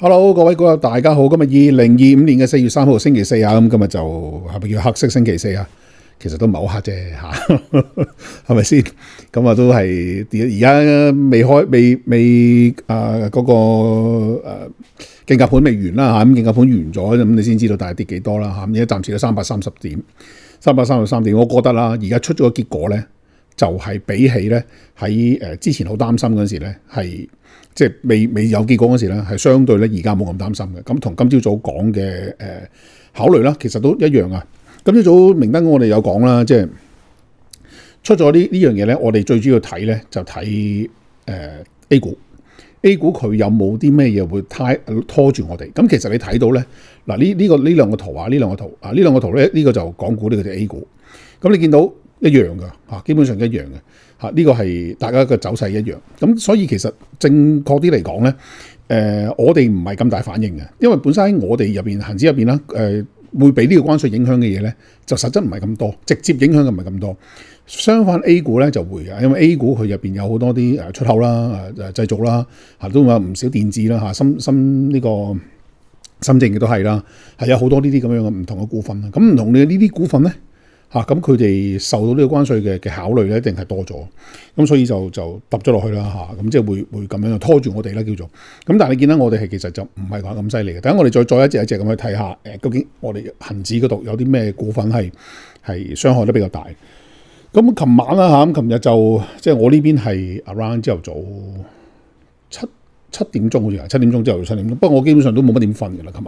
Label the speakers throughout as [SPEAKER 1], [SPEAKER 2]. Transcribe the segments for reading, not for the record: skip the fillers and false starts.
[SPEAKER 1] Hello，各位股友大家好，今日2025年4月3號星期四啊，咁今日就係咪叫黑色星期四啊？其實都唔係好黑啫吓，係咪先？咁啊都係而家未開未嗰個競價盤未完啦吓，咁競價盤完咗，咁你先知道大概跌幾多啦吓。而家暫時都330點，333點，我覺得啦，而家出咗個結果咧，就係比起咧喺之前好擔心嗰時咧係。即係未有結果嗰時咧，係相對咧而家冇咁擔心嘅。咁同今朝早講嘅考慮啦，其實都一樣啊。今朝早明燈我哋有講啦，即係出咗呢樣嘢咧，我哋最主要睇咧就睇A 股佢有冇啲咩嘢會拖住我哋？咁其實你睇到咧嗱呢兩個圖啊，呢兩個圖咧呢個就港股，呢個就 A 股。咁你見到一樣噶嚇，基本上一樣嘅。呢個係大家嘅走勢一樣，咁所以其實正確啲嚟講咧，我哋唔係咁大反應嘅，因為本身喺我哋入邊恆指入邊啦，會俾呢個關稅影響嘅嘢咧，就實質唔係咁多，直接影響嘅唔係咁多。相反 A 股咧就會嘅，因為 A 股佢入邊有好多啲出口啦、製造啦，都有唔少電子啦嚇，呢個深證亦都係啦，係有好多呢啲咁樣嘅唔同嘅股份啦。咁唔同嘅呢啲股份咧。咁佢哋受到呢個關稅嘅考慮咧，一定係多咗，咁所以就揼咗落去啦咁即係會咁樣拖住我哋啦叫做。咁但係你見到我哋係其實就唔係話咁犀利嘅。等我哋再一隻一隻咁去睇下，究竟我哋恆指嗰度有啲咩股份係傷害得比較大。咁琴晚啦咁琴日就即係我呢邊係 around 朝頭早七點鐘好似係7點鐘之後7點鐘，不過我基本上都冇乜點瞓嘅啦，琴日。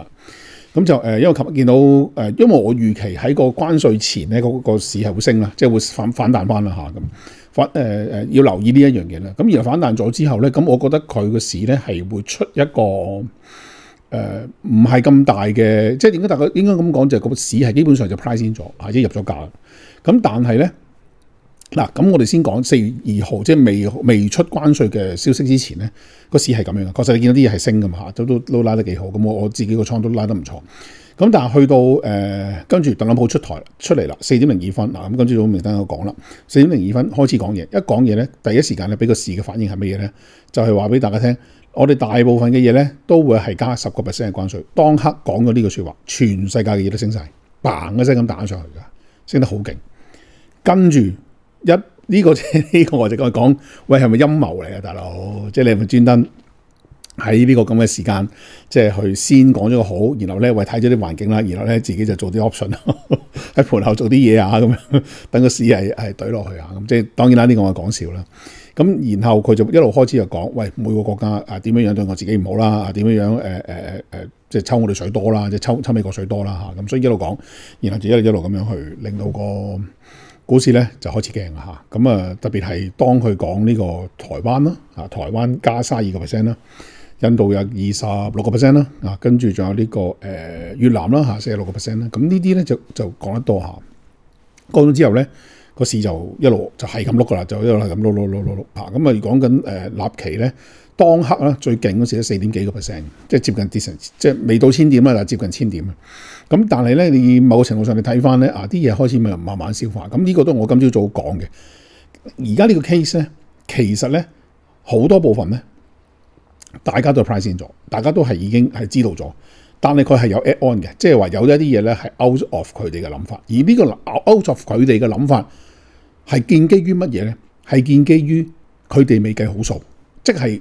[SPEAKER 1] 咁就因為琴日見到因為我預期喺個關稅前咧，個市係會升啦，即係會反彈翻啦咁要留意呢一樣嘢啦。咁然後反彈咗之後咧，咁我覺得佢個市咧係會出一個唔係咁大嘅，即係點解大家應該咁講就係個市係基本上就 price 先咗，即係入咗價。咁但係咧嗱，咁我哋先講4月2號，即係未出關稅嘅消息之前咧，個市係咁樣嘅。確實你見到啲嘢係升㗎嘛，都拉得幾好。咁我自己個倉都拉得唔錯。咁但係去到跟住特朗普出嚟啦，4:02嗱，咁跟住都明燈有講啦，4:02開始講嘢，一講嘢咧，第一時間咧俾個市嘅反應係乜嘢咧？就係話俾大家聽，我哋大部分嘅嘢咧都會係加10%嘅關稅。當刻講咗呢句説話，全世界嘅嘢都升晒，bang一聲咁打上去㗎，升得好勁。跟住呢個我就講，喂係咪陰謀嚟啊，大佬？即係你係咪專登喺呢個咁嘅時間，即係去先講咗個好，然後咧為睇咗啲環境啦，然後咧自己就做啲 option 喺盤後做啲嘢啊，咁樣等個市係懟落去啊。咁即係當然啦，呢個我講笑啦。咁然後佢就一路開始就講，喂每個國家點樣對我自己唔好啦，點樣即係抽我哋水多啦，即係抽美國水多啦嚇。咁所以一路講，然後就一路咁樣去令到個股市咧就開始驚啦嚇，咁特別係當佢講呢個台灣啦，台灣加32%啦，印度有26%啦，跟住仲有呢個越南啦46%啦，咁呢啲咧就講得多下。講咗之後咧，個市就一路就係咁碌噶啦，就一路係咁碌嚇。咁啊講緊立期咧，當刻啦最勁嗰時都4點幾個%，即係接近跌成，即係未到1000點啦，但係接近1000點。咁但係咧，你某個程度上你睇翻咧，啲嘢開始咪慢慢消化。咁呢個都係我今朝早講嘅。而家呢個 case 咧，其實咧好多部分咧，大家都 price in 咗，大家都係已經係知道咗。但係佢係有 add on 嘅，即係話有一啲嘢咧係 out of 佢哋嘅諗法。而呢個 out of 佢哋嘅諗法係建基於乜嘢咧？係建基於佢哋未計好數，即係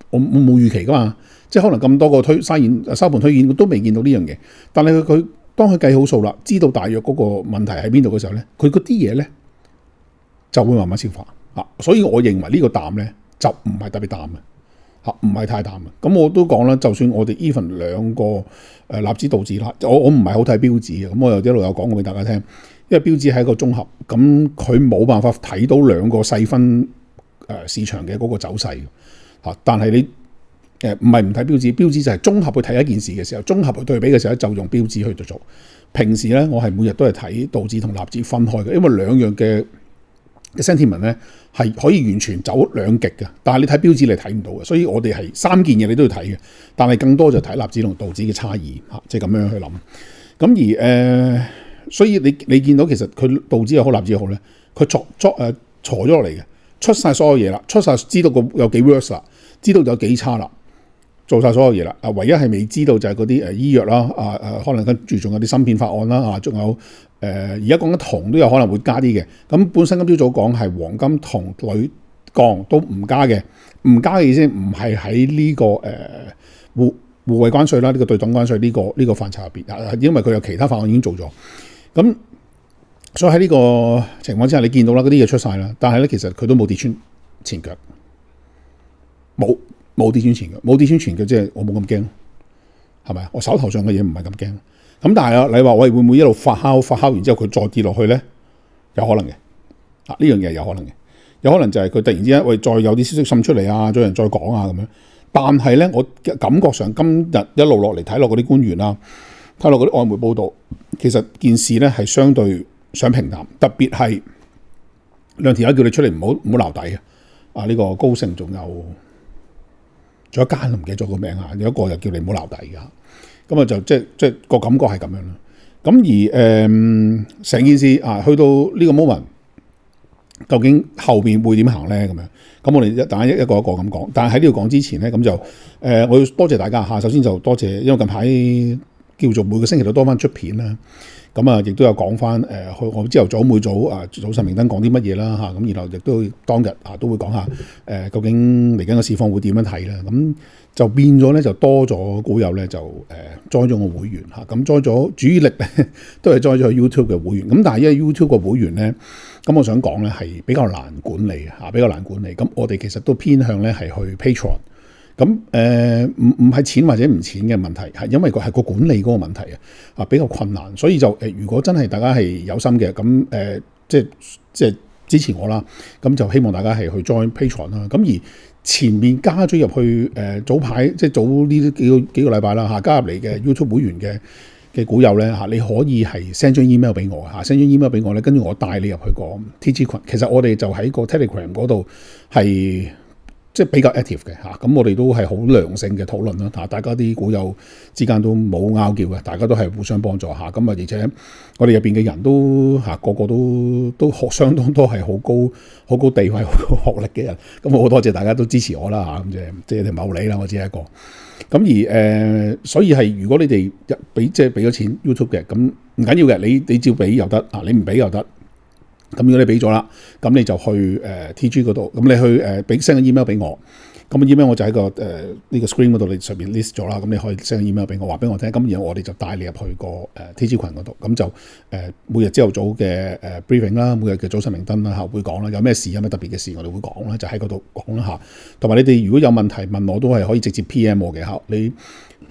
[SPEAKER 1] 我冇預期噶嘛。即係可能咁多個收盤推演都未見到呢樣嘢，但係佢當佢計好數啦，知道大約嗰個問題喺邊度嘅時候咧，佢嗰啲嘢咧就會慢慢消化啊。所以我認為呢個淡咧就唔係特別淡嘅嚇，唔係太淡嘅。咁我都講啦，就算我哋 even 兩個納指道指啦，我唔係好睇標指嘅，咁我又一路有講過俾大家聽，因為標指係一個綜合，咁佢冇辦法睇到兩個細分市場嘅嗰個走勢嚇，但係你。唔係唔睇標指，標指就係綜合去睇一件事嘅時候，綜合去對比嘅時候就用標指去做。平時咧，我係每日都係睇道指同納指分開嘅，因為兩樣嘅 sentiment 咧係可以完全走兩極嘅。但係你睇標指你睇唔到嘅，所以我哋係三件嘢你都要睇嘅。但係更多就睇納指同道指嘅差異嚇，即係咁樣去諗。咁而所以你見到其實佢道指又好，納指又好咧，佢坐咗落嚟嘅，出晒所有嘢啦，出晒知道個有幾 worse 啦，知道有幾差啦。做晒所有嘢啦。唯一係未知道就係嗰啲醫藥啦，可能跟住仲有啲芯片法案啦，仲有而家講緊銅都有可能會加啲嘅。咁本身今朝早講係黃金、銅、鋁、鋼都唔加嘅，唔加嘅意思唔係喺呢個互惠關稅啦，呢個對等關稅呢個範疇入邊，因為佢有其他法案已經做咗。咁所以喺呢個情況之下，你見到啦，嗰啲嘢出晒啦，但係咧其實佢都冇跌穿前腳，冇跌穿前腳，冇跌穿前腳，即係我冇咁驚，係咪啊？我手頭上嘅嘢唔係咁驚。咁但係啊，你話喂會唔會一路發酵，然之後佢再跌落去咧？有可能嘅，呢樣嘢有可能嘅，有可能就係佢突然之間喂再有啲消息滲出嚟啊，再有人再講啊咁樣。但係咧，我感覺上今日一路落嚟睇落嗰啲官員啊，睇落嗰啲外媒報道，其實件事咧係相對想平淡，特別係兩條友叫你出嚟唔好鬧底啊！呢個高盛仲有一間唔記得咗個名啊，有一個又叫你唔好鬧底㗎，咁啊就即係個感覺係咁樣啦。咁而成件事啊，去到呢個 moment， 究竟後邊會點行咧？咁樣，咁我哋等下一個一個咁講。但係喺呢度講之前咧，咁就我要多謝大家嚇。首先就多謝，因為近排叫做每個星期都多翻出片啦。咁啊，亦都有講翻我朝頭早每早早晨明燈講啲乜嘢啦嚇，咁然後亦都當日都會講下究竟嚟緊個市況會點樣睇啦。咁就變咗咧，就多咗股友咧就join咗我會員嚇，咁join咗主力咧都係join咗 YouTube 嘅會員。咁但係因為 YouTube 個會員咧，咁我想講咧係比較難管理嚇，比較難管理。咁我哋其實都偏向咧係去 Patreon。咁唔係錢或者唔錢嘅問題，係因為佢係個管理嗰個問題比較困難，所以就如果真係大家係有心嘅，咁即係支持我啦，咁就希望大家係去 join Patreon 啦。咁而前面加咗入去早排即係早呢幾個禮拜啦加入嚟嘅 YouTube 會員嘅股友咧你可以係 send 張 email 俾我send 張 email 俾我咧，跟住我帶你入去個 TG 群。其實我哋就喺個 Telegram 嗰度係即係比較 active 嘅咁我哋都係好良性嘅討論啦大家啲股友之間都冇拗撬嘅，大家都係互相幫助咁而且我哋入邊嘅人都個個都學相當多係好高地位、好高學歷嘅人，咁好多謝大家都支持我啦咁即係謀利啦，我只係一個咁而所以係如果你哋俾咗錢 YouTube 嘅，咁唔緊要嘅，你照俾又得你唔俾又得。咁如果你俾咗啦，咁你就去TG 嗰度，咁你去俾 send 個 email 俾我，咁個 email 我就喺個呢個 screen 嗰度，你上面 list 咗啦，咁你可以 send 個 email 俾我，話俾我聽，咁然後我哋就帶你入去個TG 群嗰度，咁就每日朝頭早嘅briefing 啦，每日嘅早晨明燈啦會講啦，有咩事有咩特別嘅事我哋會講啦，就喺嗰度講啦同埋你哋如果有問題問我都係可以直接 PM 我嘅你。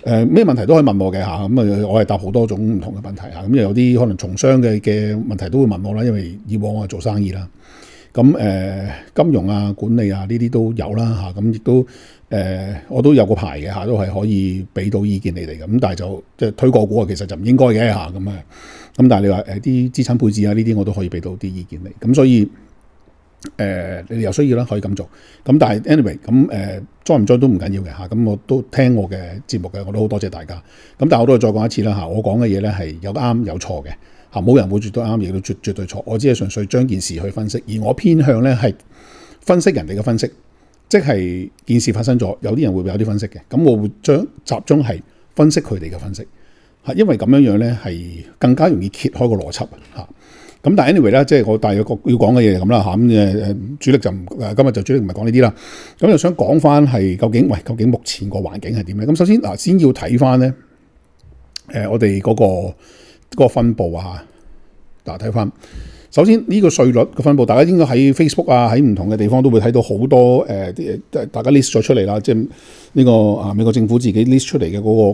[SPEAKER 1] 咩問題都可以問我嘅咁我係答好多種唔同嘅問題咁又有啲可能從商嘅問題都會問我啦，因為以往我係做生意啦，咁金融管理呢啲都有啦咁亦都我都有個牌嘅都係可以俾到意見你哋咁，但係就即係推個股其實就唔應該嘅咁但係你話啲資產配置呢啲我都可以俾到啲意見你，咁所以你哋有需要啦，可以咁做。咁但係 anyway， 咁join 唔 join 都唔緊要嘅咁我都聽我嘅節目嘅，我都好多謝大家。咁但係我都再講一次啦我講嘅嘢咧係有啱有錯嘅冇人會絕對啱，亦都絕對錯。我只係純粹將件事去分析，而我偏向咧係分析人哋嘅分析，即係件事發生咗，有啲人會有啲分析嘅，咁我會集中係分析佢哋嘅分析因為咁樣咧係更加容易揭開個邏輯咁但係 anyway 咧，即係我大約要講嘅嘢咁啦咁主力就今日就主力唔係講呢啲啦。咁就想講翻係究竟目前個環境係點咧？咁首先先要睇翻咧我哋嗰個分佈睇翻。首先呢個稅率嘅分佈，大家應該喺 Facebook 喺唔同嘅地方都會睇到好多大家 list 咗出嚟啦，即係呢個美國政府自己 list 出嚟嘅嗰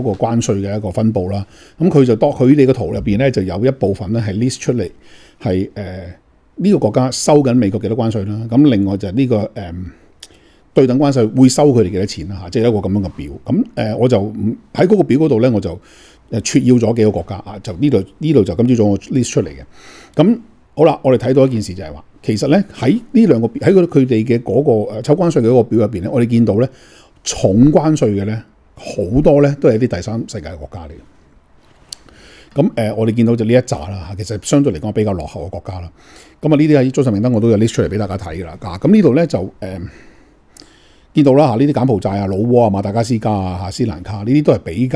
[SPEAKER 1] 個關稅嘅一個分佈啦，咁佢就佢哋嘅圖入邊咧就有一部分咧係 list 出嚟係呢個國家收緊美國幾多關稅啦，咁另外就係呢個對等關稅會收佢哋幾多錢啦即係一個咁樣嘅表。咁我就喺嗰個表嗰度咧，我就撮要咗幾個國家就呢度就今朝早我 list 出嚟嘅。咁好啦，我哋睇到一件事就係話，其實咧喺呢兩個表喺佢哋嘅嗰個抽關稅嘅嗰個表入邊咧，我哋見到咧重關稅嘅咧。好多咧都係啲第三世界嘅國家嚟嘅，咁我哋見到就呢一紮啦，其實相對嚟講比較落後嘅國家啦。咁呢啲喺早晨明燈我都有 list 出嚟俾大家睇噶啦。咁呢度咧就見到啦嚇，呢啲柬埔寨啊、老撾啊、馬達加斯加啊、斯蘭卡呢啲都係比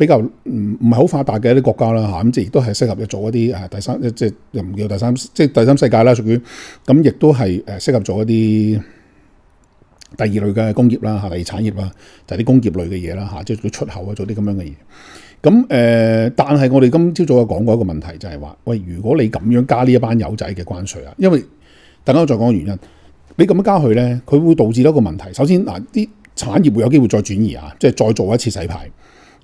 [SPEAKER 1] 較唔係好發達嘅一啲國家啦嚇，咁即係亦都係適合做一啲第三，即係又唔叫第三，即係第三世界啦，屬於咁，亦都係適合做一啲第二類嘅工業啦嚇，第二產業啦，就係啲工業類嘅嘢啦嚇，即係做出口啊，做啲咁樣嘅嘢。咁但係我哋今朝早有講過一個問題，就係話，喂，如果你咁樣加呢一班友仔嘅關稅啊，因為等陣我再講個原因，你咁樣加佢咧，佢會導致到一個問題。首先嗱，啲產業會有機會再轉移啊，即係再做一次洗牌。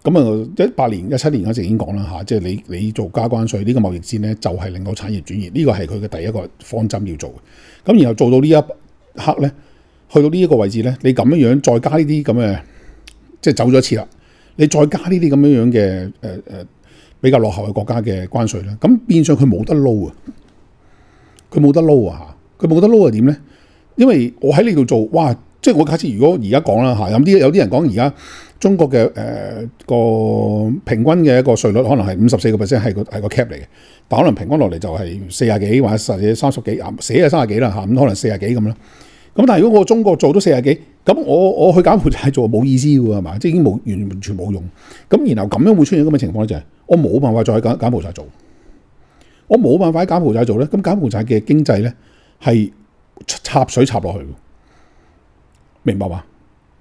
[SPEAKER 1] 咁啊，18年、17年嗰時已經講啦嚇，即係你做加關稅呢個貿易戰咧，就係令到產業轉移，呢個係佢嘅第一個方針要做嘅。咁然後做到呢一刻咧，去到呢一個位置咧，你咁樣再加呢啲咁嘅，即係走咗一次啦，你再加呢啲咁樣嘅比較落後嘅國家嘅關稅咧，咁變相佢冇得撈啊！佢冇得撈啊嚇！佢冇得撈係點咧？因為我喺呢度做，哇！即係我假設如果而家講啦嚇，有啲人講而家中國嘅個平均嘅一個稅率可能係54%係個 cap 嚟嘅，但可能平均落嚟就係40幾或者30幾，寫係30幾啦嚇，咁可能40幾咁啦。咁但係如果我中國做到40幾，咁我去柬埔寨做冇意思嘅係嘛？即係已經完全冇用。咁然後咁樣會出現咁嘅情況咧，就係我冇辦法再喺柬埔寨做，我冇辦法喺柬埔寨做咧。咁柬埔寨嘅經濟咧係插水插落去，明白嘛？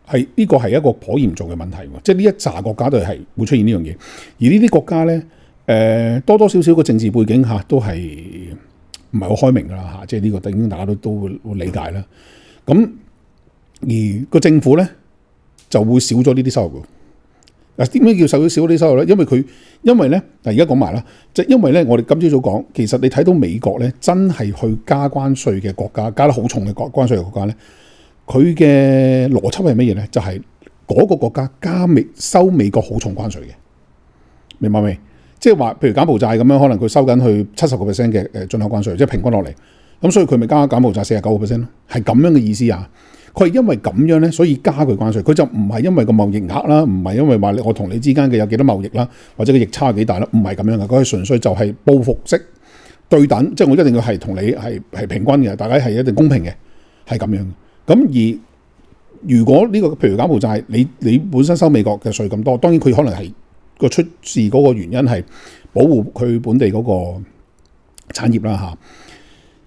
[SPEAKER 1] 係呢個係一個頗嚴重嘅問題，即係呢一紮國家都係會出現呢樣嘢。而呢啲國家咧，多多少少個政治背景嚇都係唔係好開明噶啦嚇，即係呢個已經大家都會理解啦。咁而個政府咧就會少咗呢啲收入。嗱，點解叫少咗啲收入咧？因為咧，嗱而家講埋啦，即係因為咧，我哋今朝早講，其實你睇到美國咧真係去加關稅嘅國家，加得好重嘅關稅嘅國家咧，佢嘅邏輯係乜嘢咧？就係嗰個國家收美國好重關稅嘅，明白未？即係話，譬如柬埔寨咁樣，可能佢收緊去70% 嘅進口關稅，即係平均落嚟。咁所以佢咪加柬埔寨49%咯，係咁樣嘅意思啊！佢係因為咁樣咧，所以加佢關稅。佢就唔係因為個貿易額啦，唔係因為話我同你之間嘅有幾多貿易啦，或者個逆差有幾大啦，唔係咁樣嘅。佢係純粹就係報復式對等，即係我一定要係同你係平均嘅，大家係一定公平嘅，係咁樣。咁而如果呢個譬如柬埔寨，你本身收美國嘅稅咁多，當然佢可能係個出事嗰個原因係保護佢本地嗰個產業啦嚇。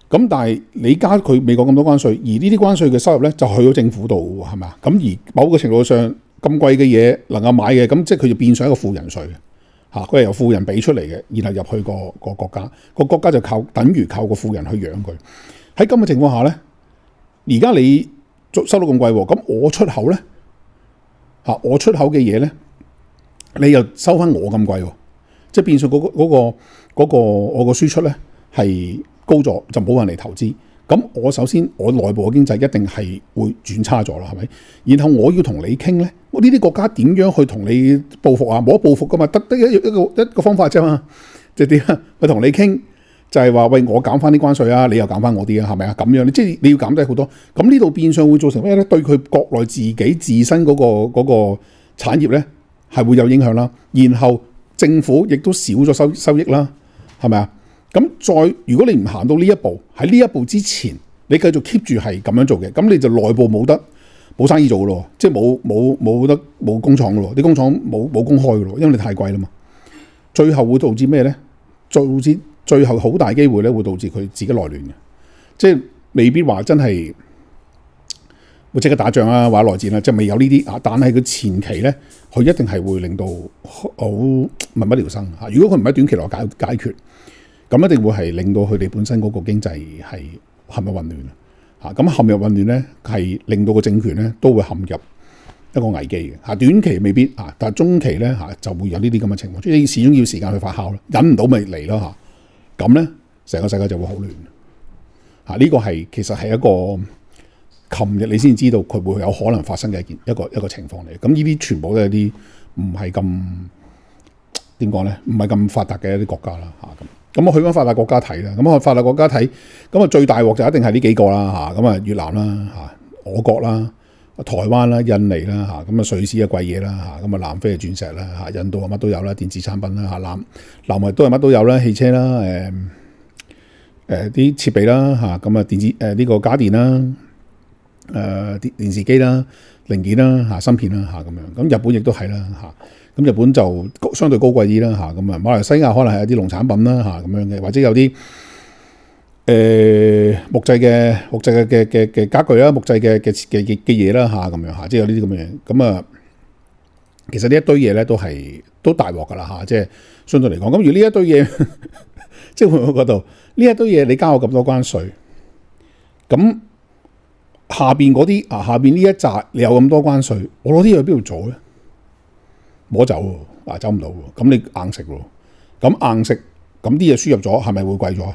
[SPEAKER 1] 咁但係你加佢美國咁多關稅，而呢啲關稅嘅收入咧就去咗政府度，係咪啊？咁而某個程度上咁貴嘅嘢能夠買嘅，咁即係佢就變成一個富人稅嚇，佢係由富人俾出嚟嘅，然後入去個國家，個國家就等於靠個富人去養佢。喺咁嘅情況下咧，而家你收到咁貴喎，咁我出口咧嚇，我出口嘅嘢咧，你又收翻我咁貴喎，即係變相嗰個我個輸出咧係高咗，就冇人嚟投資。咁我首先我內部嘅經濟一定係會轉差咗啦，係咪？然後我要同你傾咧，我呢啲國家點樣去同你報復啊？冇得報復噶嘛，得一個方法啫嘛，即係點啊？去同你傾就係話喂，我減翻啲關稅啊，你又減翻我啲啊，係咪啊？咁樣即係你要減低好多。咁呢度變相會造成咩咧？對佢國內自己自身嗰個產業咧係會有影響啦。然後政府亦都少咗收益啦，係咪啊？咁如果你唔行到呢一步，喺呢一步之前，你繼續 keep 住係咁樣做嘅，咁你就內部冇生意做嘅咯，即係冇工廠嘅咯，啲工廠冇公開嘅咯，因為你太貴啦嘛。最後會導致咩咧？最後好大機會咧，會導致佢自己內亂嘅，即係未必話真係會即刻打仗啊，或者內戰啊，即係未有呢啲啊。但係佢前期咧，佢一定係會令到好民不聊生嚇。如果佢唔喺短期內解決，咁一定會係令到佢哋本身嗰個經濟係陷入混亂嚇。咁陷入混亂咧，係令到個政權咧都會陷入一個危機嘅嚇。短期未必嚇，但係中期咧嚇就會有呢啲咁嘅情況。即係始終要時間去發酵啦，忍唔到咪嚟咯嚇。咁咧成個世界就會好亂嚇。呢個係其實係一個琴日你先知道佢會有可能發生嘅一個情況嚟。咁呢啲全部都係啲唔係咁點講咧，唔係咁發達嘅一啲國家啦嚇咁。咁我去翻發達國家睇啦，咁我發達國家睇，咁啊最大鑊就一定係呢幾個啦嚇，咁啊越南啦嚇，俄國啦、台灣啦、印尼啦嚇，咁啊瑞士啊貴嘢啦嚇，咁啊南非啊鑽石啦嚇，印度啊乜都有啦，電子產品啦嚇，南美都係乜都有啦，汽車啦啲設備啦嚇，咁啊電子呢個家電啦，電視機啦、零件啦、芯片啦咁樣。咁日本亦都係啦咁日本就相對高貴啲啦咁啊。馬來西亞可能係有啲農產品啦咁樣嘅，或者有啲木製嘅家具啦、木製嘅嘢啦咁樣即係有呢啲咁嘅嘢。咁啊，其實呢一堆嘢咧都大鑊噶啦即係相對嚟講。咁如果呢一堆嘢，即係我覺得呢一堆嘢你交我咁多關稅，咁下邊嗰啲下邊呢一紮你有咁多關稅，我攞啲嘢去邊度做咧？冇得走喎，走唔到喎。咁你硬食喎，咁硬食，咁啲嘢輸入咗係咪會貴咗？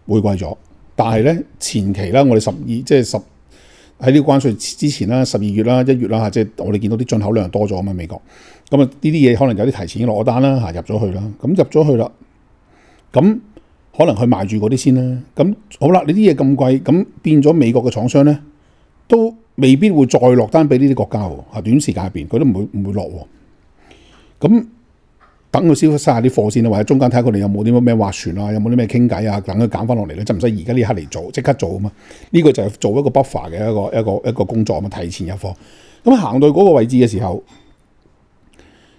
[SPEAKER 1] 會貴咗。但係咧前期啦，我哋喺呢個關稅之前啦，12月啦、1月啦即係我哋見到啲進口量多咗啊嘛，美國。咁啊呢啲嘢可能有啲提前落單啦入咗去啦，咁入咗去啦，咁可能去賣住嗰啲先啦。咁好啦，你啲嘢咁貴，咁變咗美國嘅廠商咧，都未必會再落單俾呢啲國家喎。短時間入邊佢都唔會落喎。咁等佢消化晒啲貨先啦，或者中間睇下佢哋有冇啲咩划船啊，有冇啲咩傾偈啊，等佢減翻落嚟咧，就唔使而家呢刻嚟做，即刻做啊嘛。呢個就係做一個 buffer 嘅一個工作啊嘛，提前入貨。咁行到嗰個位置嘅時候，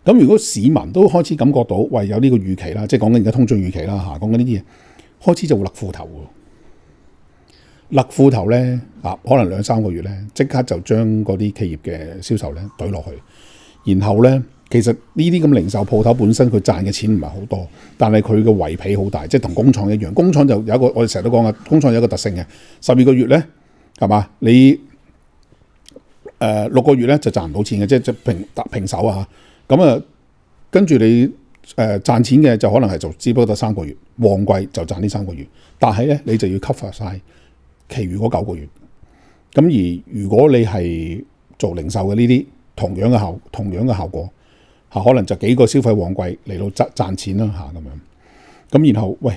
[SPEAKER 1] 咁如果市民都開始感覺到，喂有呢個預期啦，即係講緊而家通脹預期啦講緊呢啲嘢，開始就會勒褲頭喎。勒褲頭咧可能2-3個月咧，即刻就將嗰啲企業嘅銷售咧懟落去，然後咧。其實呢啲咁零售鋪頭本身佢賺嘅錢唔係好多，但係佢嘅圍皮好大，即係同工廠一樣。工廠就有一個我哋成日都講嘅，工廠有一個特性嘅，12個月咧係嘛？你6個月咧就賺唔到錢嘅，即係平手啊。咁啊，跟住你賺錢嘅就可能係做只不過得3個月，旺季就賺呢3個月，但係咧你就要 cover 晒其餘嗰9個月。咁而如果你係做零售嘅呢啲同樣嘅效果。可能就幾個消費旺季嚟到賺錢啦咁樣，咁然後喂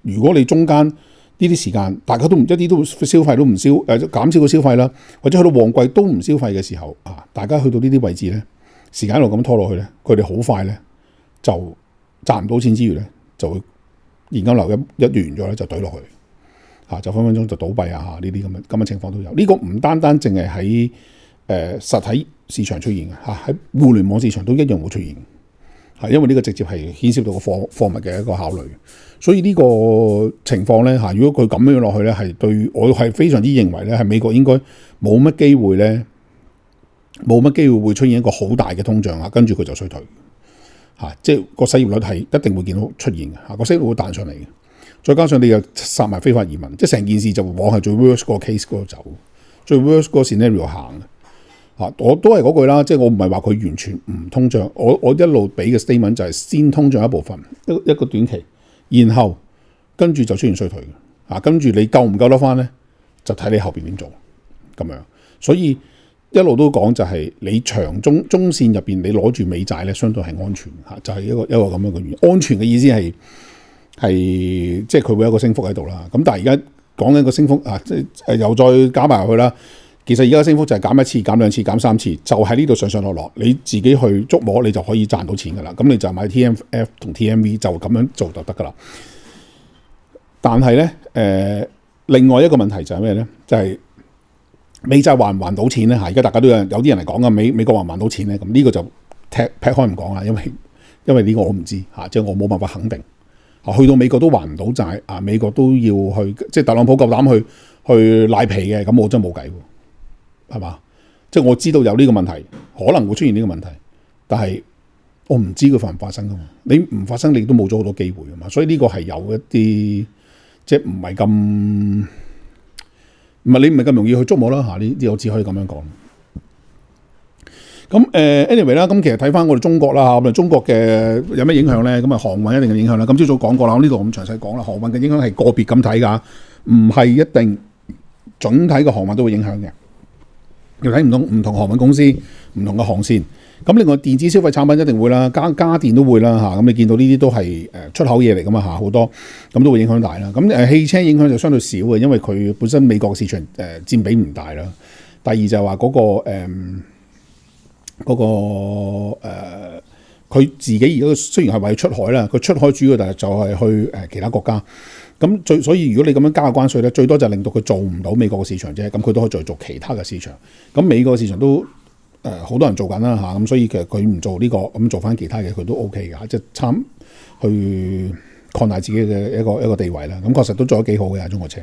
[SPEAKER 1] 如果你中間呢啲時間大家都一啲都消費都唔減少個消費啦，或者去到旺季都唔消費嘅時候大家去到呢啲位置咧，時間一路咁拖落去咧，佢哋好快咧就賺唔到錢之餘咧，就會現金流一完咗咧就懟落去就分分鐘就倒閉呢啲咁嘅情況都有。呢個唔單單淨係喺實體市場出現嘅喺互聯網市場都一樣會出現因為呢個直接係牽涉到個貨物嘅一個考慮，所以呢個情況咧如果佢咁樣落去咧，係對我係非常之認為咧，係美國應該冇乜機會咧，冇乜機會會出現一個好大嘅通脹跟住佢就衰退即係個失業率係一定會見到出現嘅個失業率會彈上嚟嘅，再加上你又殺埋非法移民，即係成件事就往係最 worst 個 case 嗰度走，最 worst 個 scenario 行我都係嗰句啦，即係我唔係話佢完全唔通脹，我一路俾嘅 statement 就係先通脹一部分，一個短期，然後跟住就出現衰退跟住你救唔救得翻咧，就睇你後邊點做咁樣。所以一路都講就係你長中線入邊，你攞住美債咧，相對係安全就係一個咁樣嘅原因。安全嘅意思係即係佢會有一個升幅喺度啦。咁但係而家講緊個升幅即係又再加埋去啦。其實而家升幅就係減1次、減2次、減3次，就喺呢度上落落，你自己去捉摸，你就可以賺到錢噶啦。咁你就買 TMF 同 TMV 就咁樣做就得噶啦。但係咧，另外一個問題就係咩咧？就係美債還唔還到錢咧？而家大家都有啲人嚟講噶，美國還唔還到錢咧？咁呢個就劈開唔講啦，因為呢個我唔知即係我冇辦法肯定。去到美國都還唔到債美國都要去，即係特朗普夠膽去賴皮嘅，咁我真係冇計喎。係嘛？即係我知道有呢個問題，可能會出現呢個問題，但係我唔知佢發唔發生噶嘛？你唔發生，你都冇咗好多機會噶嘛？所以呢個係有一啲即係唔係咁容易去捉摸啦呢啲我只可以咁樣講。咁anyway 啦，咁其實睇翻我哋中國啦咁中國嘅有咩影響咧？咁航運一定嘅影響啦。今朝早講過啦，我呢度咁詳細講啦。航運嘅影響係個別咁睇噶，唔係一定總體嘅航運都會影響嘅。要睇唔同航運公司唔同嘅航線，咁另外電子消費產品一定會啦，家電都會啦咁你見到呢啲都係出口嘢嚟噶嘛好多，咁都會影響大啦。咁汽車影響就相對少嘅，因為佢本身美國市場佔比唔大啦。第二就係話佢自己而家雖然係為出海啦，佢出海主要就係去其他國家。所以如果你咁樣加關稅咧，最多就令到佢做唔到美國嘅市場啫，咁佢都可以再做其他嘅市場。咁美國嘅市場都好多人做緊啦嚇，咁所以其實佢唔做呢個，咁做翻其他嘅佢都 OK 嘅，即係去擴大自己嘅一個地位啦。咁確實都做得幾好嘅中國車。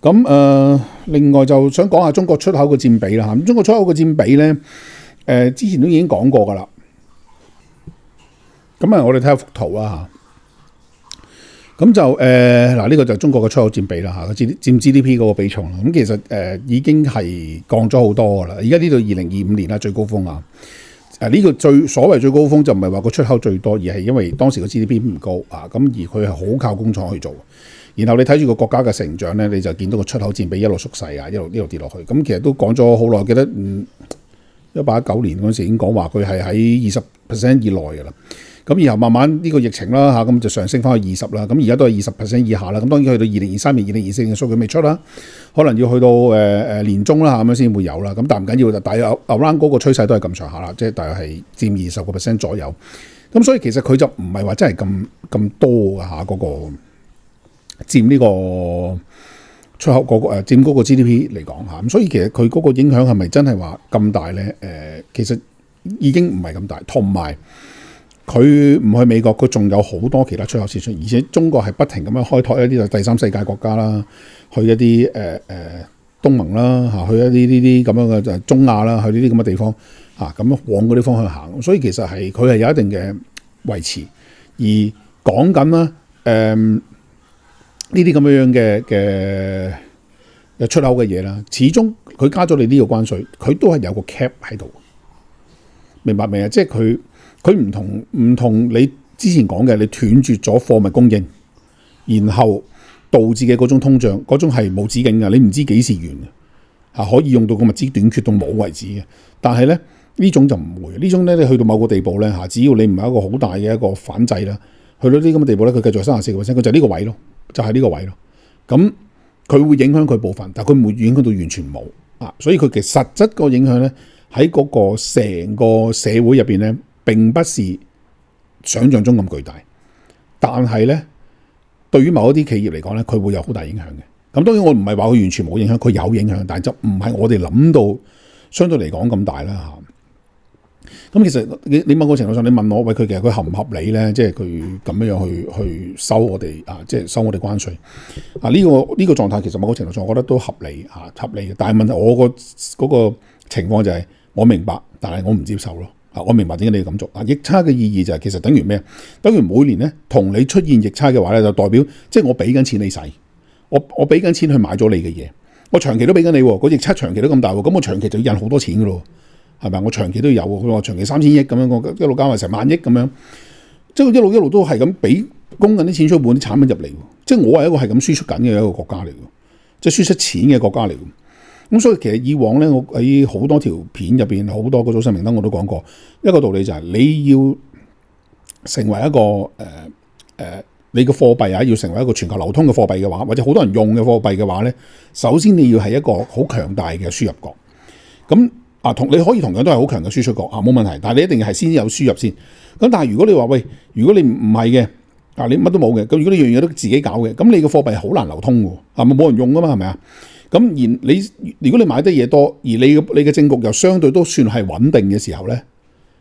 [SPEAKER 1] 咁另外就想講下中國出口嘅佔比啦嚇。咁中國出口嘅佔比咧，之前都已經講過噶啦。咁我哋睇下幅圖啊嚇。咁就嗱呢個就中國嘅出口佔比啦嚇，佔 GDP 嗰個比重啦。咁其實已經係降咗好多噶啦。而家呢度2025年啦最高峰啊。呢個所謂最高峰就唔係話個出口最多，而係因為當時個 GDP 唔高啊，咁而佢係好靠工廠去做。然後你睇住個國家嘅成長咧，你就見到個出口佔比一路縮細啊，一路跌落去。咁其實都講咗好耐，記得1819年嗰陣時已經講話佢係喺20% 以內嘅啦。咁然後慢慢呢個疫情啦嚇，咁就上升翻去20啦。咁而家都係20% 以下啦。咁當然去到2023年、2024年嘅數據未出啦，可能要去到年中啦嚇咁樣先會有啦。咁但唔緊要，大約 around 嗰個趨勢都係咁上下啦，即係大約係佔20% 左右。咁所以其實佢就唔係話真係咁多㗎嚇，嗰個佔呢個出口嗰個佔嗰個 GDP 嚟講嚇。咁所以其實佢嗰個影響係咪真係話咁大咧？其實已經唔係咁大，同埋佢唔去美國，佢仲有好多其他出口市場，而且中國係不停咁樣開拓一啲第三世界國家啦，去一啲東盟啦嚇，去一啲呢啲咁樣嘅就中亞啦，去呢啲咁嘅地方嚇，咁往嗰啲方向行。所以其實係佢係有一定嘅維持，而講緊啦呢啲咁樣嘅出口嘅嘢啦，始終佢加咗你呢個關稅，佢都係有個 cap 喺度，明白未啊？即係佢唔同你之前講嘅，你斷絕咗貨物供應，然後導致嘅嗰種通脹，嗰種係冇止境嘅，你唔知幾時完嘅，可以用到個物資短缺到冇為止嘅。但係咧呢種就唔會，呢種咧你去到某個地步咧只要你唔係一個好大嘅一個反制啦，去到呢啲咁嘅地步咧，佢繼續34%，佢就係呢個位咯，就係呢個位咯。咁佢會影響佢部分，但係佢唔會影響到完全冇啊。所以佢其實實質個影響咧喺嗰個成個社會入邊咧，並不是想象中咁巨大，但係咧對於某一啲企業嚟講咧，佢會有好大影響嘅。咁當然我唔係話佢完全冇影響，佢有影響，但係就唔係我哋諗到相對嚟講咁大啦嚇。咁其實你某個程度上，你問我喂，佢其實佢合唔合理咧？即係佢咁樣去收我哋即係收我哋關稅呢個狀態，其實某個程度上我覺得都合理合理嘅。但係問題我嗰個情況就係我明白，但係我唔接受咯。我明白點解你要咁做。逆差嘅意義就係其實等於咩？等於每年咧同你出現逆差嘅話咧，就代表即係我俾緊錢你使，我俾緊錢去買咗你嘅嘢，我長期都俾緊你喎。個逆差長期都咁大喎，咁我長期就要印好多錢噶咯，係咪？我長期都有，佢話長期3000億咁樣，我一路加埋成萬億咁樣，即係一路都係咁俾供緊啲錢出去換啲產品入嚟，即係我係一個係咁輸出緊嘅一個國家嚟嘅，即係輸出錢嘅國家嚟嘅。咁所以其實以往咧，我喺好多條片入邊，好多個組成名單我都講過一個道理，就係你要成為一個你嘅貨幣要成為一個全球流通嘅貨幣嘅話，或者好多人用嘅貨幣嘅話咧，首先你要係一個好強大嘅輸入國。咁你可以同樣都係好強嘅輸出國冇問題，但係你一定係先有輸入先。咁但係如果你話喂，如果你唔係嘅你乜都冇嘅，咁如果你樣嘢都自己搞嘅，咁你嘅貨幣好難流通嘅，冇人用噶嘛，係咪啊？咁如果你買得嘢多，而你嘅政局又相對都算係穩定嘅時候咧，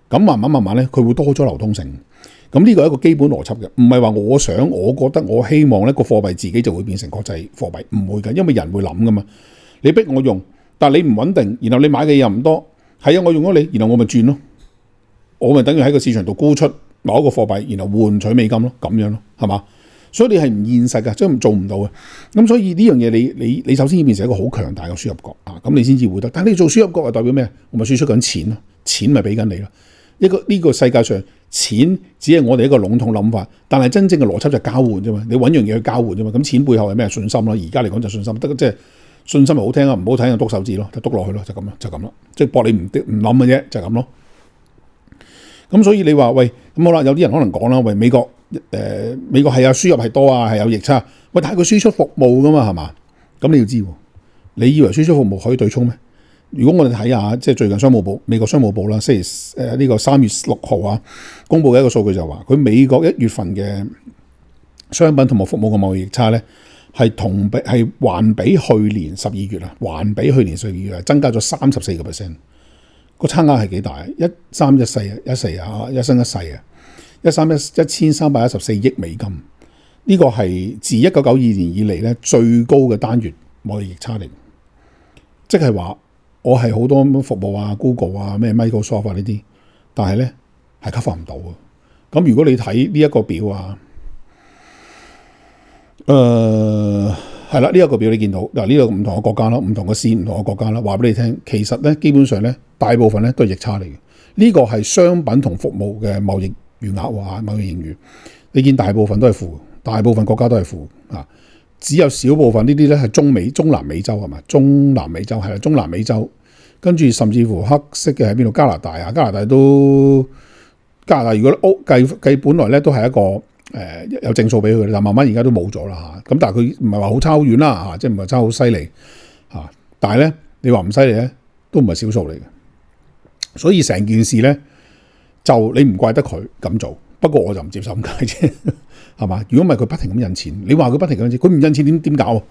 [SPEAKER 1] 咁慢慢咧，佢會多咗流通性。咁呢個係一個基本邏輯嘅，唔係話我覺得我希望咧個貨幣自己就會變成國際貨幣，唔會嘅，因為人會諗噶嘛。你逼我用，但係你唔穩定，然後你買嘅嘢又唔多，係啊，我用咗你，然後我咪轉咯，我咪等於喺個市場度沽出某一個貨幣，然後換取美金咯，咁樣咯，係嘛？所以你係唔現實嘅，即係做唔到嘅。咁所以呢樣嘢你首先要變成一個好強大嘅輸入國咁你先至會得。但係你做輸入國係代表咩？我咪輸出緊錢咯，錢咪俾緊你咯。呢個世界上錢只係我哋一個籠統諗法，但係真正嘅邏輯就係交換啫嘛。你揾樣嘢去交換啫嘛。咁錢背後係咩？信心咯。而家嚟講就信心，得即係信心係好聽啊，唔好睇就篤手指咯，就篤落去咯，就咁啦，就咁啦。即係搏你唔諗嘅啫，就咁咯。咁所以你話喂，咁好啦，有啲人可能講啦，喂，美國係輸入係多係有逆差，喂，但係佢輸出服務噶嘛，係嘛？咁你要知，你以為輸出服務可以對沖咩？如果我哋睇下，即係最近美國商務部啦，星期呢個3月6號公佈嘅一個數據就話，佢美國1月份嘅商品同埋服務嘅貿易逆差咧，係環比去年12月啊，環比去年12月增加咗34%。個差額係幾大？1314啊，一生一世啊，1314億美金。呢個係自1992年以嚟咧最高嘅單月貿易逆差嚟。即係話我係好多服務啊 ，Google 啊，咩 Microsoft 啊呢啲，但係咧係 cover 唔到嘅。咁如果你睇呢一個表啊，係啦，呢一個表你見到嗱，呢個唔同嘅國家啦，唔同嘅市，唔同嘅國家啦，話俾你聽，其實咧基本上咧大部分咧都係逆差嚟嘅。呢個係商品同服務嘅貿易餘額喎，貿易盈餘，你見大部分都係負，大部分國家都係負啊，只有少部分呢啲咧係中南美洲係嘛？中南美洲係啦，中南美洲，跟住甚至乎黑色嘅喺邊度？加拿大啊，加拿大如果計本來咧都係一個。有正數俾佢，但慢慢而家都冇咗啦嚇。咁但係佢唔係話好差好遠啦嚇，即係唔係差好犀利嚇。但係咧，你話唔犀利咧，都唔係少數嚟嘅。所以成件事咧，就你唔怪得佢咁做。不過我就唔接受咁解啫，係嘛？如果唔係佢不停咁印錢，你話佢不停咁印錢，佢唔印錢點搞啊？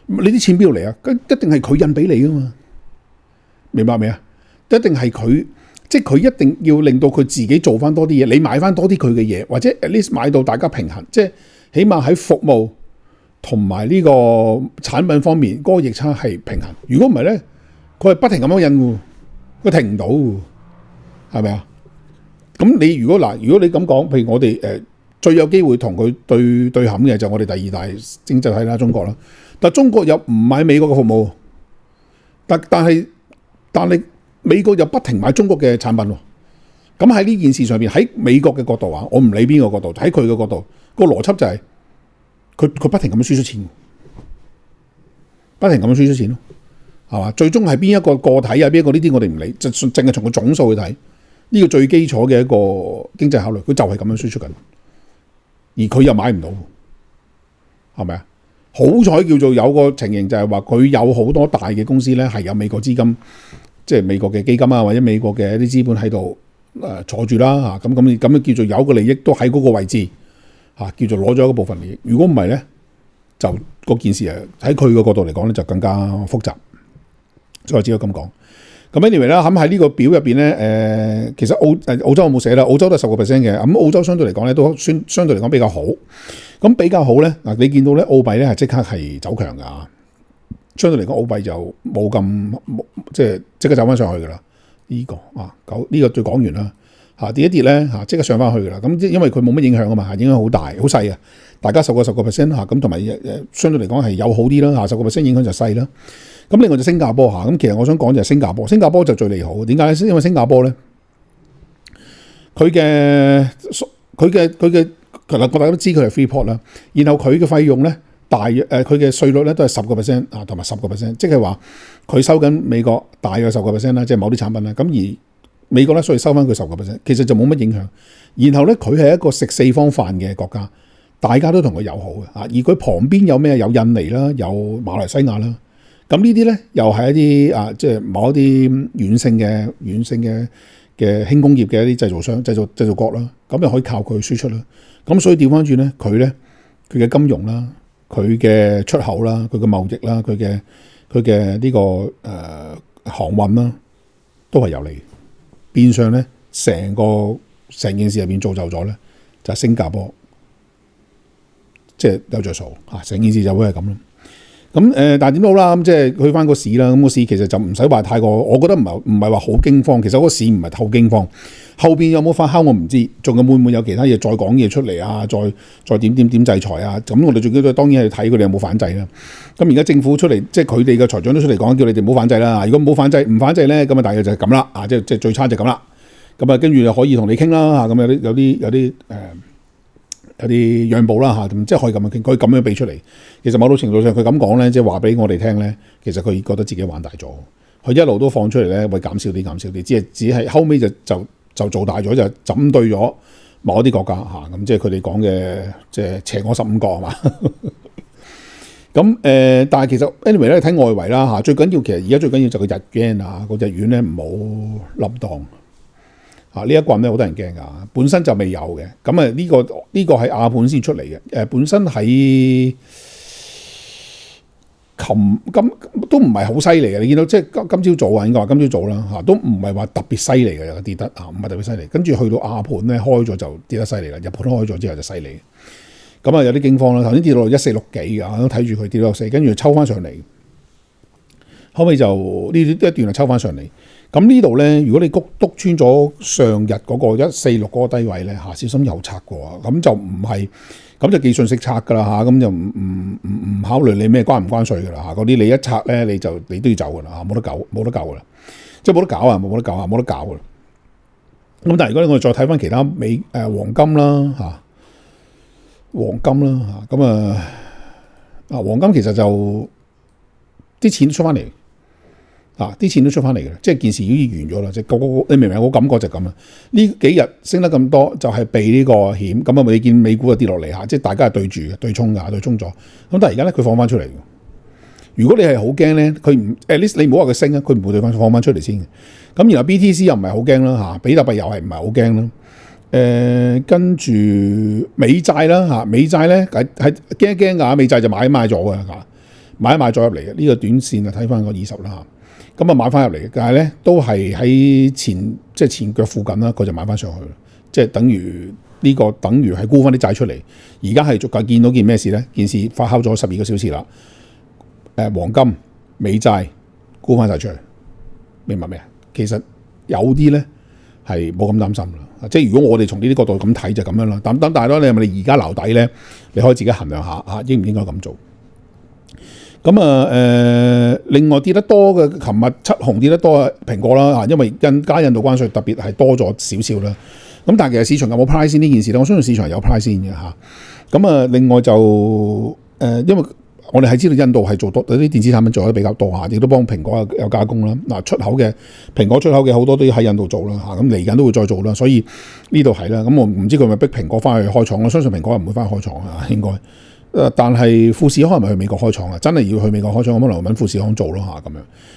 [SPEAKER 1] 你啲錢邊度嚟啊？一定係佢印俾你噶嘛？明白未啊？一定係佢。即係佢一定要令到佢自己做翻多啲嘢，你買翻多啲佢嘅嘢，或者 at least 買到大家平衡，即係起碼喺服務同埋呢個產品方面嗰個逆差係平衡。如果唔係咧，佢係不停咁樣印喎，佢停唔到喎，係咪啊？咁你如果你咁講，譬如我哋最有機會同佢對撼嘅就係我哋第二大經濟體啦，中國啦。但係中國又唔買美國嘅服務，但係美國又不停買中國嘅產品喎，咁喺呢件事上邊，喺美國嘅角度啊，我唔理邊個角度，喺佢嘅角度，個邏輯就係佢不停咁樣輸出錢，不停咁樣輸出錢咯，係嘛？最終係邊一個個體啊，邊一個呢啲我哋唔理，就淨係從個總數去睇，呢個最基礎嘅一個經濟考慮，佢就係咁樣輸出緊，而佢又買唔到，係咪啊？好彩叫做有個情形就係話佢有好多大嘅公司咧係有美國資金。即係美國嘅基金啊，或者美國嘅一啲資本喺度坐住啦嚇，咁叫做有個利益都喺嗰個位置嚇，叫做攞咗一部分利益。如果唔係咧，就嗰件事喺佢嘅角度嚟講咧，就更加複雜。所以我只可以咁講。咁 anyway 啦，咁喺呢個表入邊咧，其實澳洲我冇寫啦，澳洲都係10% 嘅。咁澳洲相對嚟講咧，都相對嚟講比較好。咁比較好咧，嗱你見到咧澳幣咧係即刻係走強㗎。相對嚟講，澳幣就冇咁即刻走翻上去噶啦。呢個對港元啦嚇跌一跌咧嚇，即刻上翻去噶啦。咁因為佢冇乜影響啊嘛，影響好大好細啊。大家10% 嚇，咁同埋相對嚟講係有好啲啦嚇，10% 影響就細啦。咁另外就新加坡嚇，咁其實我想講就係新加坡就最利好。點解咧？因為新加坡咧，佢嘅其實大家都知佢係 Freeport 啦，然後佢嘅費用咧。大約佢嘅稅率咧都係10%啊，同埋10%，即係話佢收緊美國大約10%啦，即係某啲產品啦。咁而美國咧，所以收翻佢10%，其實就冇乜影響。然後咧，佢係一個食四方飯嘅國家，大家都同佢友好嘅啊。而佢旁邊有咩？有印尼啦，有馬來西亞啦。咁呢啲咧又係一啲即係某一啲軟性嘅輕工業嘅一啲製造商、製造國啦。咁又可以靠佢輸出啦。咁所以調翻轉咧，佢嘅金融啦。佢嘅出口啦，佢嘅貿易啦，佢嘅呢個航運啦，都係有利。變相咧，成件事入邊造就咗咧，就係新加坡，即係有着數嚇。成件事就會係咁咯。咁但係點都好啦，咁即係去翻個市啦。咁個市其實就唔使話太過，我覺得唔係話好驚慌。其實嗰個市唔係好驚慌，後邊有冇發酵我唔知，仲有會唔會有其他嘢再講嘢出嚟啊？再點制裁啊？咁我哋最緊要當然係睇佢哋有冇反制啦。咁而家政府出嚟，即係佢哋嘅財長都出嚟講，叫你哋唔好反制啦。如果唔反制咧，咁啊大約就係咁啦。啊，即係最差就咁啦。咁啊，跟住就可以同你傾啦。嚇，咁有啲讓步啦嚇，即係可以咁樣傾，可以咁樣俾出嚟。其實某種程度上，佢咁講咧，即係話俾我哋聽咧，其實佢覺得自己玩大咗，佢一路都放出嚟咧，會減少啲，只係後尾就做大咗，就針對咗某一啲國家嚇，咁即係佢哋講嘅即係邪惡15個係嘛？咁但係其實 anyway 咧，睇外圍啦嚇，最緊要其實而家最緊要就個日元啊，個日元咧唔好冧檔呢一棍咧好多人驚㗎，本身就未有嘅。咁啊呢個係亞盤先出嚟嘅。本身喺今都唔係好犀利嘅。你見到即係今朝早啊，應該話今朝早啦嚇，都唔係話特別犀利嘅跌得唔係特別犀利。跟住去到亞盤咧開咗就跌得犀利啦，日盤開咗之後就犀利。咁啊有啲驚慌啦，頭先跌到1460幾㗎，都睇住佢跌到4，跟住抽翻上嚟，後尾就呢一段就抽翻上嚟。咁呢度咧，如果你督穿咗上日嗰個146嗰個低位咧小心又拆過，咁就唔係，咁就技術式拆㗎啦咁就唔考慮你咩關唔關稅㗎啦嗰啲你一拆咧你都要走㗎啦冇得救㗎啦，即係冇得搞啊，冇得搞㗎啦。咁但係如果我哋再睇翻其他黃金啦咁黃金其實就啲錢出翻嚟。啲錢都出翻嚟嘅，即係件事已經完咗啦。即係你明唔明？我感覺就咁啊！呢幾日升得咁多，就係避呢個險。咁啊，你見美股就跌落嚟即係大家係對住嘅，對沖咗。咁但係而家咧，佢放翻出嚟。如果你係好驚咧，佢唔 at least 你唔好話佢升啊，佢唔會放翻出嚟先嘅。咁然後 BTC 又唔係好驚啦比特幣又係唔係好驚啦。跟住美債啦美債咧係驚一驚㗎，美債就買咗㗎買咗入嚟嘅。呢個短線啊，睇翻個20啦咁啊買翻入嚟嘅，但係咧都係喺前腳附近啦，佢就買翻上去，即係等於呢個等於係沽翻啲債出嚟。而家係逐漸見到件咩事咧？件事發酵咗12個小時啦。黃金、美債沽翻晒出嚟，明白未啊？其實有啲咧係冇咁擔心啦。即係如果我哋從呢啲角度咁睇就咁樣啦。但係咯，你係咪你而家留底咧？你可以自己衡量下應唔應該咁做。咁另外跌得多嘅，琴日七紅跌得多嘅蘋果啦因為印度關稅特別係多咗少少啦。咁但係其實市場有冇 price 先呢件事咧？我相信市場有 price 先嘅咁另外就因為我哋係知道印度係做多啲電子產品做得比較多亦都幫蘋果有加工啦。出口嘅蘋果出口嘅好多都要喺印度做啦咁嚟緊都會再做啦。所以呢度係啦。咁我唔知佢咪逼蘋果翻去開廠。我相信蘋果係唔會翻去開廠應該。但係富士康係咪去美國開廠啊？真係要去美國開廠，咁可能揾富士康做咯咁樣。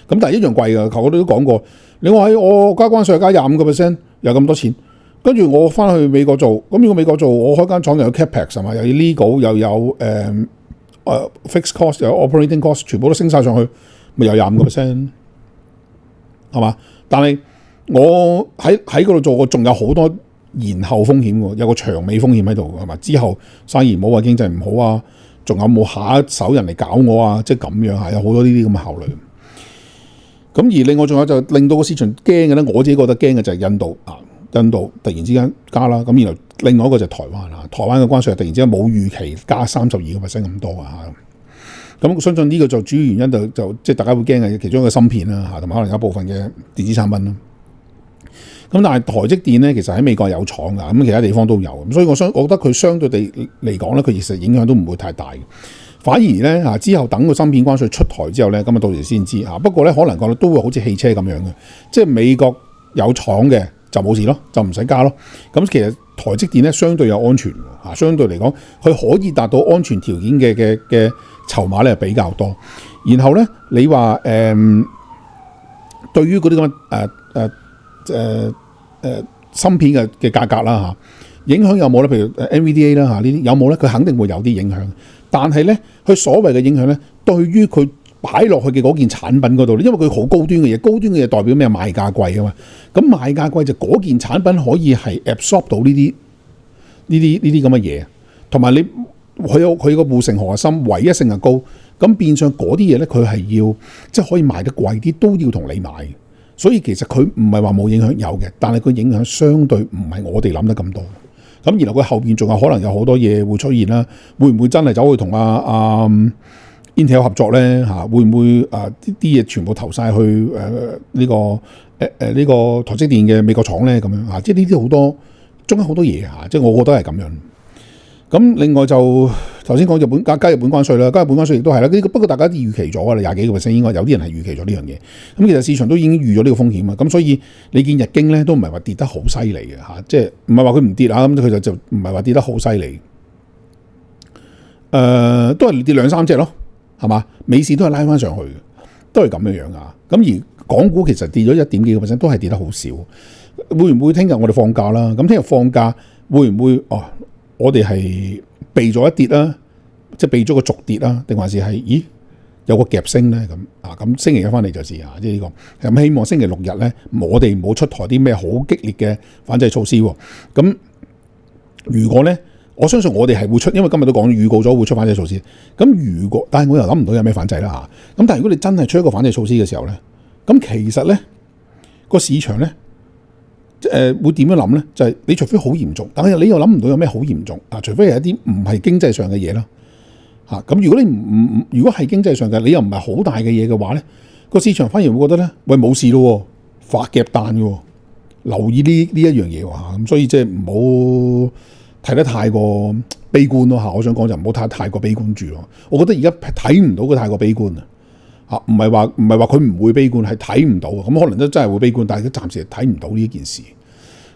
[SPEAKER 1] 咁但係一樣貴㗎。我哋都講過，你話喺我加關稅加25%，有咁多錢，跟住我翻去美國做，咁如果美國做，我開間廠又有 capex 係嘛，又要 legal 又有fixed cost 又有 operating cost， 全部都升晒上去，咪有25%係嘛？但係我喺嗰度做，我仲有好多延後風險喎，有個長尾風險喺度係嘛？之後生意唔好啊，經濟唔好啊，仲有冇下一手人嚟搞我啊？即係咁樣有好多呢啲咁嘅考慮。咁而另外仲有就令到個市場驚嘅咧，我自己覺得驚嘅就係印度突然之間加啦。咁然後另外一個就係台灣台灣嘅關稅突然之間冇預期加32%咁多咁相信呢個就主要原因就即係大家會驚嘅其中一個芯片啦同埋可能有部分嘅電子產品啦。咁但係台積電咧，其實喺美國有廠噶，咁其他地方都有，咁所以我覺得佢相對地嚟講咧，佢其實影響都唔會太大嘅。反而咧之後等個芯片關稅出台之後咧，咁啊到時先知不過咧可能講都會好似汽車咁樣嘅，即係美國有廠嘅就冇事咯，就唔使加咯。咁其實台積電咧相對有安全相對嚟講佢可以達到安全條件嘅籌碼咧比較多。然後咧你話對於嗰啲咁芯片嘅價格啦影響有冇咧？譬如 NVDA 啦呢啲有冇咧？佢肯定會有啲影響，但係咧佢所謂嘅影響咧，對於佢擺落去嘅嗰件產品嗰度，因為佢好高端嘅嘢，高端嘅嘢代表咩？賣價貴啊嘛，咁賣價貴就嗰件產品可以係 absorb 到呢啲咁嘅嘢，同埋你佢個護城河深，唯一性係高，咁變相嗰啲嘢咧，佢係要即係可以賣得貴啲，都要同你買。所以其實佢唔係話冇影響，有嘅，但係佢影響相對唔係我哋諗得咁多。咁然後佢後邊仲有可能有好多嘢會出現啦，會唔會真係走去同Intel 合作咧？會唔會啲嘢全部投晒去呢個台積電嘅美國廠咧？咁樣即係呢啲好多中間好多嘢即係我覺得係咁樣。咁另外就頭先講日本加日本關稅啦，加日本關稅亦都係啦。不過大家都預期咗啦，20幾個%應該有啲人係預期咗呢樣嘢。咁其實市場都已經預咗呢個風險啊。咁所以你見日經咧都唔係話跌得好犀利嘅即係唔係話佢唔跌咁佢就唔係話跌得好犀利。都係跌2-3隻咯，係嘛？美市都係拉翻上去嘅，都係咁樣咁而港股其實跌咗1點幾個%，都係跌得好少。會唔會聽日我哋放假啦？咁聽日放假會唔會我哋係避咗一跌啦，即係避咗個續跌啦，定還是係有個夾升咧？咁星期一翻嚟就試下，即係呢個咁希望星期六日咧，我哋唔好出台啲咩好激烈嘅反制措施。咁如果咧，我相信我哋係會出，因為今日都講預告咗會出反制措施。咁但係我又諗唔到有咩反制啦嚇。咁但係如果你真係出一個反制措施嘅時候咧，咁其實咧個市場咧會點樣諗咧？就係你除非好嚴重，但係你又諗唔到有咩好嚴重啊？除非係一啲唔係經濟上嘅嘢啦。咁如果你如果係經濟上嘅，你又唔係好大嘅嘢嘅話咧，個市場反而會覺得咧，喂冇事咯，發夾彈嘅，留意呢一樣嘢喎。咁所以即係唔好睇得太過悲觀咯嚇。我想講就唔好太過悲觀住咯。我覺得而家睇唔到佢太過悲觀啊，唔係話佢唔會悲觀，係睇唔到。咁可能都真係會悲觀，但係佢暫時睇唔到呢件事。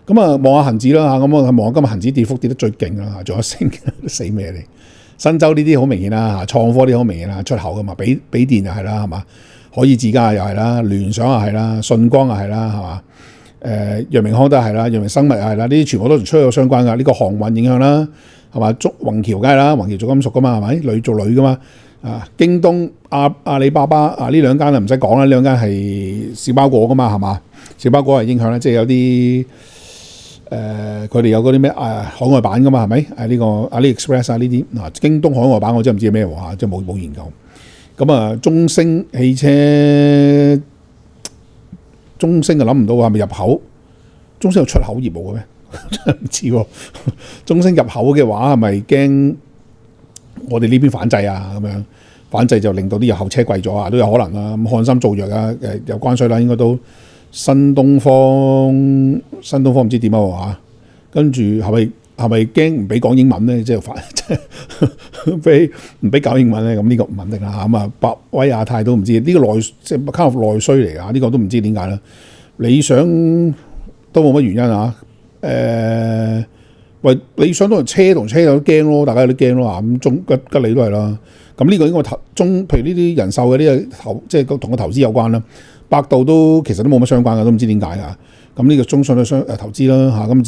[SPEAKER 1] 咁望下恆指啦嚇，咁望下今日恆指跌幅跌得最勁啦，仲有升死咩你？新洲呢啲好明顯啦，創科啲好明顯啦，出口噶嘛，比電又係啦，係嘛？可以自家又係啦，聯想又係啦，信光又係啦，係嘛？陽明康都係啦，陽明生物又係啦，呢啲全部都同出口相關噶。呢個航運影響啦，係嘛？宏橋梗係啦，宏橋做金屬噶嘛，係咪？鋁做鋁噶嘛？京東、阿里巴巴呢兩間就唔使講啦，呢兩間係小包裹噶嘛，係嘛？小包裹係影響啦，即係有啲。佢哋有嗰啲咩海外版噶嘛，係咪？呢個 AliExpress 呢啲京東海外版我真係唔知係咩喎，即係冇研究。咁中升汽車，中升就諗唔到係咪入口？中升有出口業務嘅咩？真係唔知喎。中升入口嘅話係咪驚我哋呢邊反制啊？咁樣反制就令到啲入口車貴咗啊，都有可能啦。咁漢森做藥啊，有關稅啦，應該都。新東方唔知點啊，跟住係咪驚唔俾講英文咧？即係俾唔俾搞英文咧？咁呢個唔肯定啦。咁百威亞太都唔知呢個即係卡內需嚟㗎，呢個都唔知點解啦。理想都冇乜原因啊。理想都係車同車有都驚咯，大家有啲驚咯嚇。咁吉利都係啦。咁呢個應該譬如呢啲人壽嘅呢個即係同個投資有關啦。百度都其實都冇乜相關嘅，都唔知點解㗎。咁呢個中信嘅投資啦嚇。咁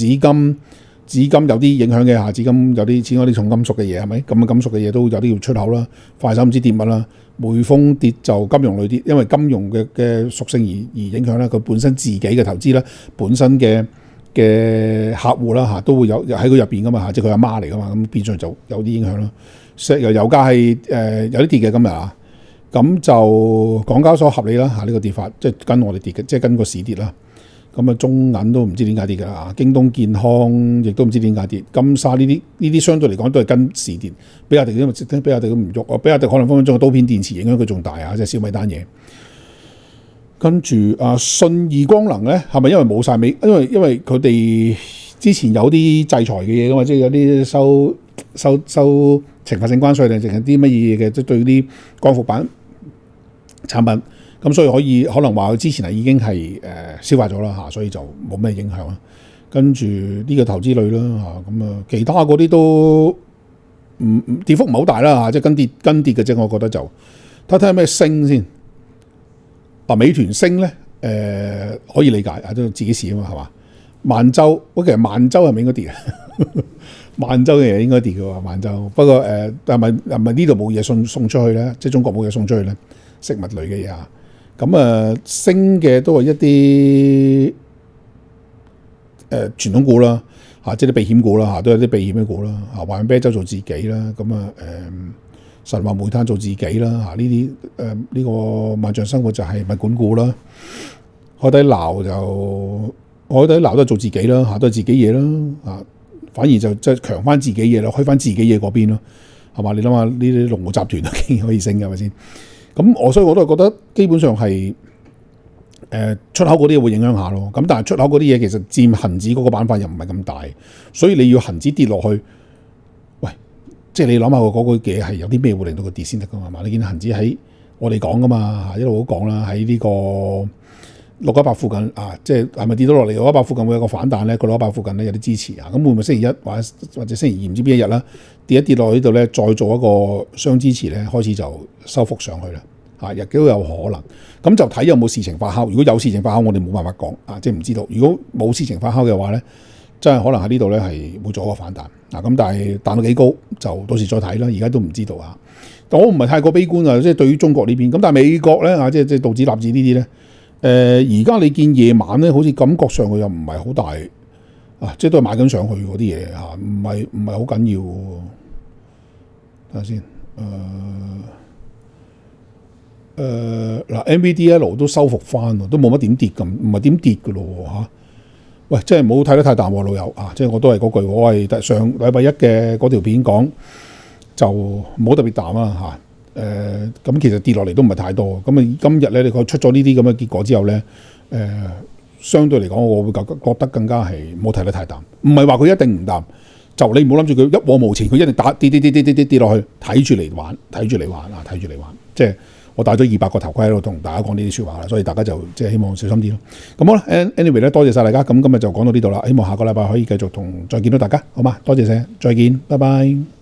[SPEAKER 1] 紫金有啲影響嘅嚇，紫金有啲似嗰啲重金屬嘅嘢係咪？咁金屬嘅嘢都有啲要出口啦。快手唔知跌乜啦，匯豐跌就金融類跌，因為金融嘅屬性而影響啦。佢本身自己嘅投資啦，本身嘅客戶啦嚇，都會有喺佢入邊噶嘛嚇，即係佢阿媽嚟噶嘛，咁變相就有啲影響啦。石油油價係有啲跌嘅今日啊。咁就港交所合理啦嚇，呢個跌法即係跟我哋跌嘅，即係跟個市跌啦。咁中銀都唔知點解跌㗎啦，京東健康亦都唔知點解跌，金沙呢啲相對嚟講都係跟市跌。比亞迪因為比亞迪都唔喐，比亞迪可能分分鐘個刀片電池影響佢仲大啊，即係小米單嘢。跟住信義光能咧，係咪因為冇晒尾？因為佢哋之前有啲制裁嘅嘢㗎嘛，即係有啲收懲罰性關稅定係啲乜嘢嘅，即係對啲光伏板產品，咁所以可能話佢之前係已經係消化咗啦嚇，所以就冇咩影響啦。跟住呢個投資類啦嚇，咁其他嗰啲都跌幅唔係好大啦嚇，即係跟跌嘅啫。我覺得就睇下咩升先。美團升咧可以理解啊，都自己試啊嘛係嘛。萬洲，其實萬洲係咪應該跌啊？萬洲嘅嘢應該跌嘅喎，萬洲。不過係咪呢度冇嘢送出去咧？即係中國冇嘢送出去咧？食物類嘅嘢啊，咁升嘅都係一啲傳統股啦嚇，即係啲避險股啦嚇，都有啲避險嘅股啦嚇。華潤啤酒做自己啦，咁神華煤炭做自己啦嚇。呢啲呢個萬象生活就係物管股啦。海底撈都係做自己啦嚇，都係自己嘢啦嚇。反而就即係強翻自己嘢咯，開翻自己嘢嗰邊咯，係嘛？你諗下呢啲龍湖集團都竟然可以升嘅係咪先？咁所以我都係覺得基本上係出口嗰啲會影響下咯。咁但係出口嗰啲嘢其實佔恆指嗰個板塊又唔係咁大，所以你要恆指跌落去，喂，即係你諗下嗰個嘢係有啲咩會令到佢跌先得㗎嘛？你見恆指喺我哋講㗎嘛，一路都講啦，喺呢個618附近啊，即係咪跌到落嚟618附近會有個反彈咧？個618附近咧有啲支持啊，咁會唔會星期一或者星期二唔知邊一日啦，跌一跌落去呢度咧，再做一個雙支持咧，開始就收復上去啦。亦都有可能。咁就睇有冇事情發酵。如果有事情發酵，我哋冇辦法講即係唔知道。如果冇事情發酵嘅話咧，真係可能喺呢度咧係會做一個反彈咁，但係彈到幾高就到時再睇啦。而家都唔知道但我唔係太過悲觀啊，即係對於中國呢邊。咁但係美國咧即係道指納指呢啲咧，而家你見夜晚咧，好似感覺上佢又唔係好大即係都係買緊上去嗰啲嘢唔係好緊要。睇下先，NVDL 都收復翻，都冇乜點跌咁，唔係點跌嘅咯喂，即係唔好睇得太淡喎，老友即係我都係嗰句，我係上禮拜一嘅嗰條片講，就唔好特別淡咁其實跌落嚟都唔係太多。咁今日咧，你出咗呢啲咁嘅結果之後咧，相對嚟講，我會覺得更加係唔好睇得太淡。唔係話佢一定唔淡，就你唔好諗住佢一往無前，佢一定打跌落去，睇住嚟玩，即係。我戴咗200個頭盔喺度同大家講呢啲説話啦，所以大家就即係希望小心啲咯。咁好啦 ，anyway 咧，多謝晒大家。咁今日就講到呢度啦，希望下個禮拜可以繼續再見到大家，好嘛？多謝晒，再見，拜拜。